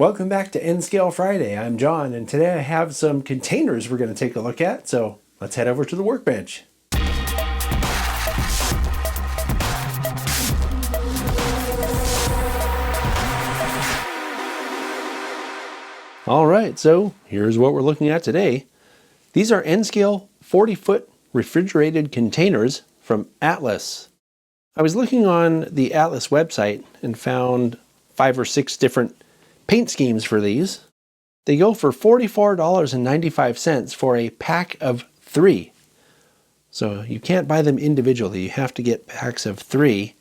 Welcome back to N-Scale Friday. I'm John, and today I have some containers we're going to take a look at, so let's head over to the workbench. All right, so here's what we're looking at today. These are N-Scale 40-foot refrigerated containers from Atlas. I was looking on the Atlas website and found 5 or 6 different paint schemes for these. They go for $44.95 for a pack of 3. So you can't buy them individually. You have to get packs of 3.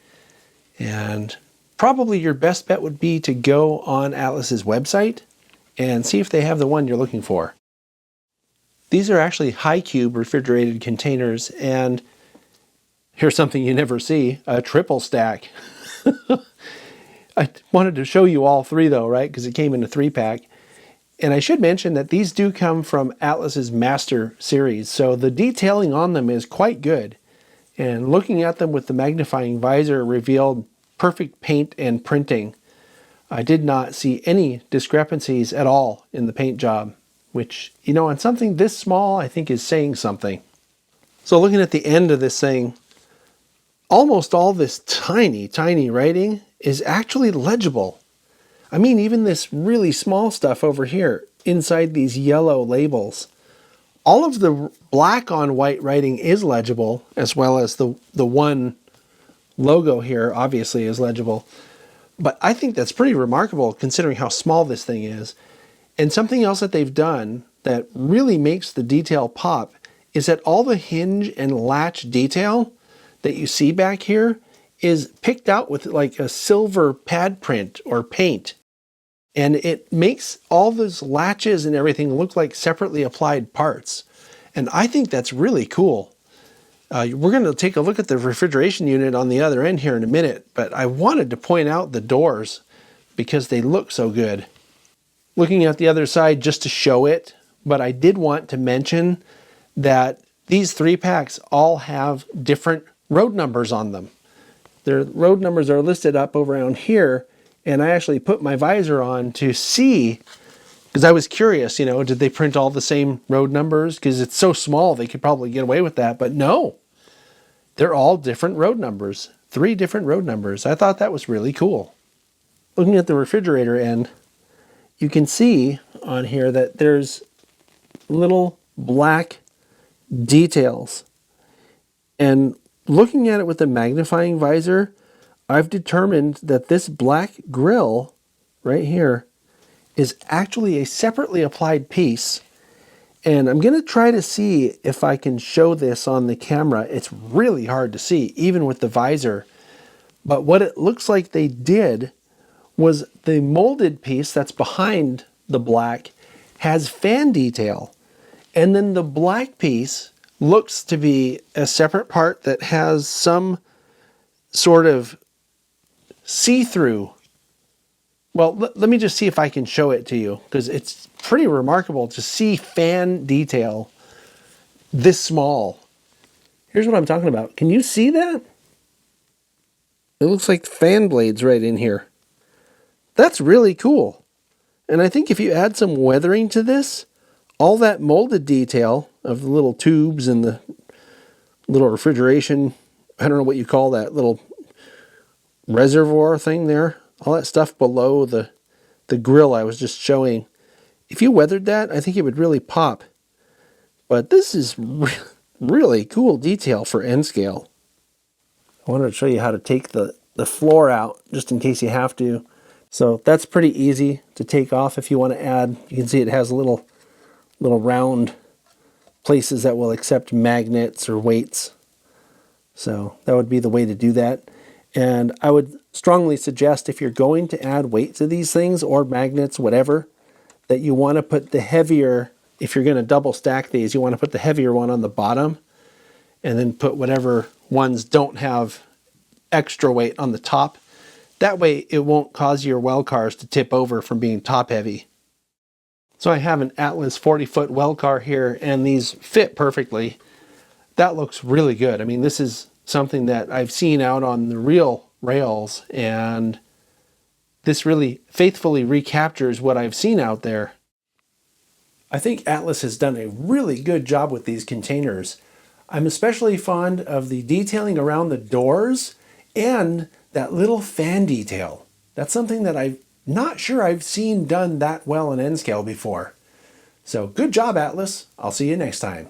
And probably your best bet would be to go on Atlas's website and see if they have the one you're looking for. These are actually high cube refrigerated containers, and here's something you never see, a triple stack. I wanted to show you all 3 though, right? Because it came in a 3-pack. And I should mention that these do come from Atlas's Master series, so the detailing on them is quite good. And looking at them with the magnifying visor revealed perfect paint and printing. I did not see any discrepancies at all in the paint job, which, you know, on something this small, I think is saying something. So looking at the end of this thing, almost all this tiny, tiny writing is actually legible. I mean, even this really small stuff over here inside these yellow labels. All of the black on white writing is legible, as well as the one logo here obviously is legible. But I think that's pretty remarkable considering how small this thing is. And something else that they've done that really makes the detail pop is that all the hinge and latch detail that you see back here is picked out with like a silver pad print or paint. And it makes all those latches and everything look like separately applied parts. And I think that's really cool. We're going to take a look at the refrigeration unit on the other end here in a minute, but I wanted to point out the doors because they look so good. Looking at the other side just to show it, but I did want to mention that these 3-packs all have different road numbers on them. Their road numbers are listed up over around here, and I actually put my visor on to see, because I was curious, you know, did they print all the same road numbers? Because it's so small, they could probably get away with that, but no. They're all different road numbers, 3 different road numbers. I thought that was really cool. Looking at the refrigerator end, you can see on here that there's little black details. And looking at it with a magnifying visor, I've determined that this black grill right here is actually a separately applied piece. And I'm going to try to see if I can show this on the camera. It's really hard to see, even with the visor. But what it looks like they did was the molded piece that's behind the black has fan detail. And then the black piece looks to be a separate part that has some sort of see-through. Well, let me just see if I can show it to you, because it's pretty remarkable to see fan detail this small. Here's what I'm talking about. Can you see that? It looks like fan blades right in here. That's really cool. And I think if you add some weathering to this, all that molded detail of the little tubes and the little refrigeration, I don't know what you call that, little reservoir thing there, all that stuff below the grill I was just showing. If you weathered that, I think it would really pop. But this is really cool detail for N-Scale. I wanted to show you how to take the floor out, just in case you have to. So that's pretty easy to take off if you want to add. You can see it has little round places that will accept magnets or weights. So that would be the way to do that. And I would strongly suggest, if you're going to add weight to these things or magnets, whatever, that you want to put the heavier, if you're going to double stack these, you want to put the heavier one on the bottom and then put whatever ones don't have extra weight on the top. That way it won't cause your well cars to tip over from being top heavy. So I have an Atlas 40-foot well car here, and these fit perfectly. That looks really good. I mean, this is something that I've seen out on the real rails, and this really faithfully recaptures what I've seen out there. I think Atlas has done a really good job with these containers. I'm especially fond of the detailing around the doors and that little fan detail. That's something that I'm not sure I've seen done that well in N-scale before. So good job, Atlas. I'll see you next time.